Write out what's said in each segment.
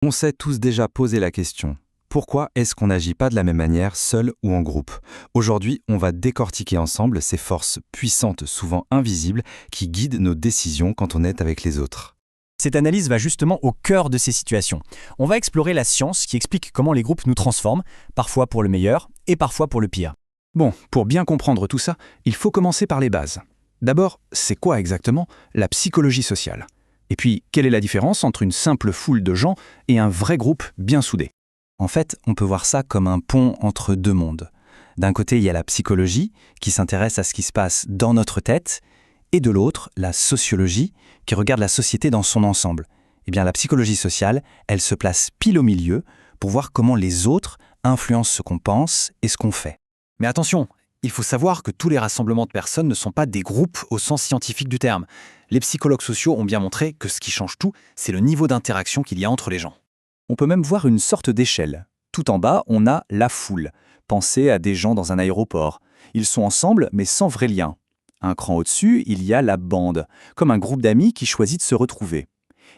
On s'est tous déjà posé la question. Pourquoi est-ce qu'on n'agit pas de la même manière, seul ou en groupe? Aujourd'hui, on va décortiquer ensemble ces forces puissantes, souvent invisibles, qui guident nos décisions quand on est avec les autres. Cette analyse va justement au cœur de ces situations. On va explorer la science qui explique comment les groupes nous transforment, parfois pour le meilleur et parfois pour le pire. Bon, pour bien comprendre tout ça, il faut commencer par les bases. D'abord, c'est quoi exactement la psychologie sociale? Et puis, quelle est la différence entre une simple foule de gens et un vrai groupe bien soudé? En fait, on peut voir ça comme un pont entre deux mondes. D'un côté, il y a la psychologie, qui s'intéresse à ce qui se passe dans notre tête, et de l'autre, la sociologie, qui regarde la société dans son ensemble. Eh bien, la psychologie sociale, elle se place pile au milieu pour voir comment les autres influencent ce qu'on pense et ce qu'on fait. Mais attention, il faut savoir que tous les rassemblements de personnes ne sont pas des groupes au sens scientifique du terme. Les psychologues sociaux ont bien montré que ce qui change tout, c'est le niveau d'interaction qu'il y a entre les gens. On peut même voir une sorte d'échelle. Tout en bas, on a la foule. Pensez à des gens dans un aéroport. Ils sont ensemble, mais sans vrai lien. Un cran au-dessus, il y a la bande, comme un groupe d'amis qui choisit de se retrouver.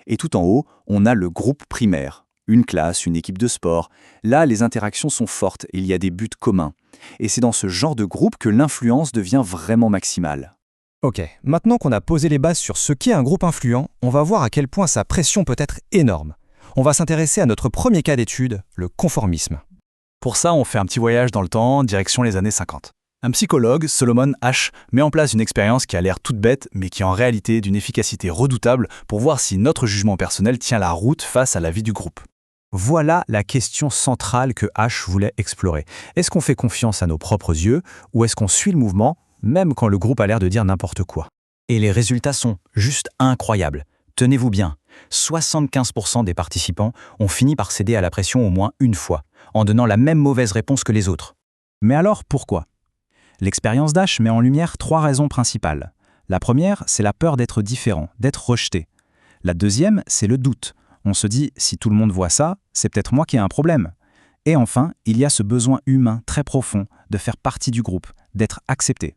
Et tout en haut, on a le groupe primaire. Une classe, une équipe de sport. Là, les interactions sont fortes, il y a des buts communs. Et c'est dans ce genre de groupe que l'influence devient vraiment maximale. Ok, maintenant qu'on a posé les bases sur ce qu'est un groupe influent, on va voir à quel point sa pression peut être énorme. On va s'intéresser à notre premier cas d'étude, le conformisme. Pour ça, on fait un petit voyage dans le temps, direction les années 50. Un psychologue, Solomon Asch, met en place une expérience qui a l'air toute bête, mais qui en réalité est d'une efficacité redoutable pour voir si notre jugement personnel tient la route face à la vie du groupe. Voilà la question centrale que Asch voulait explorer. Est-ce qu'on fait confiance à nos propres yeux ou est-ce qu'on suit le mouvement, même quand le groupe a l'air de dire n'importe quoi? Et les résultats sont juste incroyables. Tenez-vous bien, 75% des participants ont fini par céder à la pression au moins une fois, en donnant la même mauvaise réponse que les autres. Mais alors pourquoi? L'expérience d'Asch met en lumière 3 raisons principales. La première, c'est la peur d'être différent, d'être rejeté. La deuxième, c'est le doute. On se dit, si tout le monde voit ça, c'est peut-être moi qui ai un problème. Et enfin, il y a ce besoin humain très profond de faire partie du groupe, d'être accepté.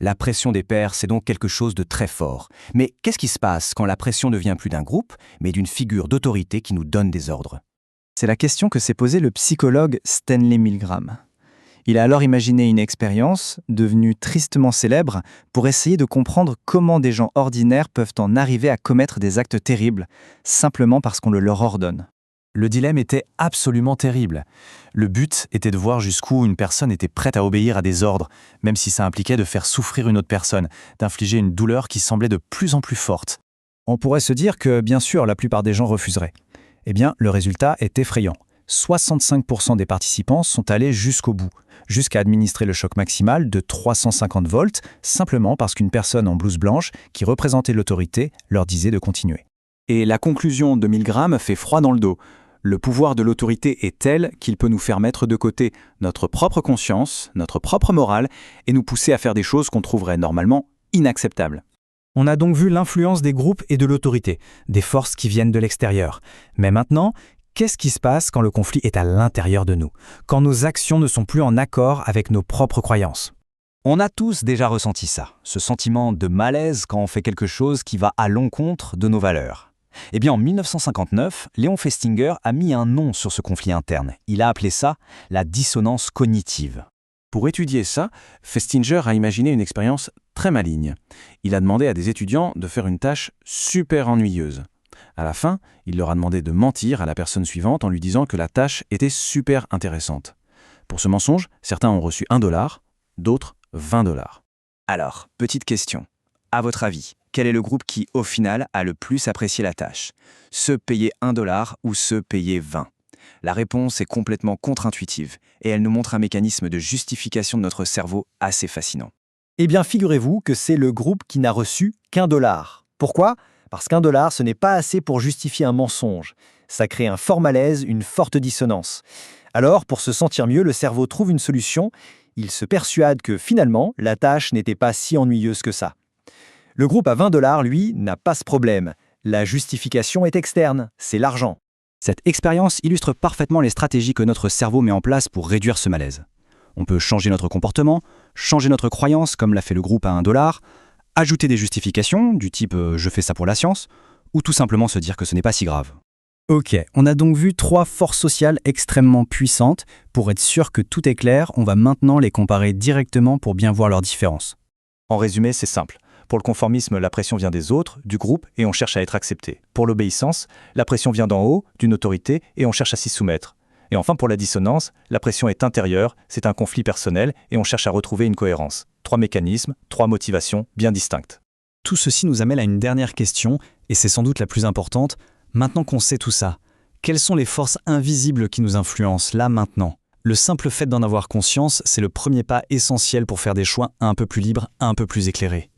La pression des pairs, c'est donc quelque chose de très fort. Mais qu'est-ce qui se passe quand la pression ne vient plus d'un groupe, mais d'une figure d'autorité qui nous donne des ordres? C'est la question que s'est posée le psychologue Stanley Milgram. Il a alors imaginé une expérience, devenue tristement célèbre, pour essayer de comprendre comment des gens ordinaires peuvent en arriver à commettre des actes terribles, simplement parce qu'on le leur ordonne. Le dilemme était absolument terrible. Le but était de voir jusqu'où une personne était prête à obéir à des ordres, même si ça impliquait de faire souffrir une autre personne, d'infliger une douleur qui semblait de plus en plus forte. On pourrait se dire que, bien sûr, la plupart des gens refuseraient. Eh bien, le résultat est effrayant. 65% des participants sont allés jusqu'au bout, jusqu'à administrer le choc maximal de 350 volts, simplement parce qu'une personne en blouse blanche, qui représentait l'autorité, leur disait de continuer. Et la conclusion de Milgram fait froid dans le dos. Le pouvoir de l'autorité est tel qu'il peut nous faire mettre de côté notre propre conscience, notre propre morale, et nous pousser à faire des choses qu'on trouverait normalement inacceptables. On a donc vu l'influence des groupes et de l'autorité, des forces qui viennent de l'extérieur. Mais maintenant, qu'est-ce qui se passe quand le conflit est à l'intérieur de nous, quand nos actions ne sont plus en accord avec nos propres croyances? On a tous déjà ressenti ça, ce sentiment de malaise quand on fait quelque chose qui va à l'encontre de nos valeurs. Eh bien, en 1959, Léon Festinger a mis un nom sur ce conflit interne. Il a appelé ça la dissonance cognitive. Pour étudier ça, Festinger a imaginé une expérience très maligne. Il a demandé à des étudiants de faire une tâche super ennuyeuse. À la fin, il leur a demandé de mentir à la personne suivante en lui disant que la tâche était super intéressante. Pour ce mensonge, certains ont reçu $1, d'autres $20. Alors, petite question. À votre avis, quel est le groupe qui, au final, a le plus apprécié la tâche? Ceux payés $1 ou ceux payés 20? La réponse est complètement contre-intuitive et elle nous montre un mécanisme de justification de notre cerveau assez fascinant. Eh bien, figurez-vous que c'est le groupe qui n'a reçu qu'$1. Pourquoi? Parce qu'$, ce n'est pas assez pour justifier un mensonge. Ça crée un fort malaise, une forte dissonance. Alors, pour se sentir mieux, le cerveau trouve une solution. Il se persuade que finalement, la tâche n'était pas si ennuyeuse que ça. Le groupe à $20, lui, n'a pas ce problème. La justification est externe, c'est l'argent. Cette expérience illustre parfaitement les stratégies que notre cerveau met en place pour réduire ce malaise. On peut changer notre comportement, changer notre croyance comme l'a fait le groupe à $1, ajouter des justifications du type « je fais ça pour la science » ou tout simplement se dire que ce n'est pas si grave. Ok, on a donc vu 3 forces sociales extrêmement puissantes. Pour être sûr que tout est clair, on va maintenant les comparer directement pour bien voir leurs différences. En résumé, c'est simple. Pour le conformisme, la pression vient des autres, du groupe, et on cherche à être accepté. Pour l'obéissance, la pression vient d'en haut, d'une autorité, et on cherche à s'y soumettre. Et enfin, pour la dissonance, la pression est intérieure, c'est un conflit personnel, et on cherche à retrouver une cohérence. 3 mécanismes, 3 motivations bien distinctes. Tout ceci nous amène à une dernière question, et c'est sans doute la plus importante. Maintenant qu'on sait tout ça, quelles sont les forces invisibles qui nous influencent là maintenant ? Le simple fait d'en avoir conscience, c'est le premier pas essentiel pour faire des choix un peu plus libres, un peu plus éclairés.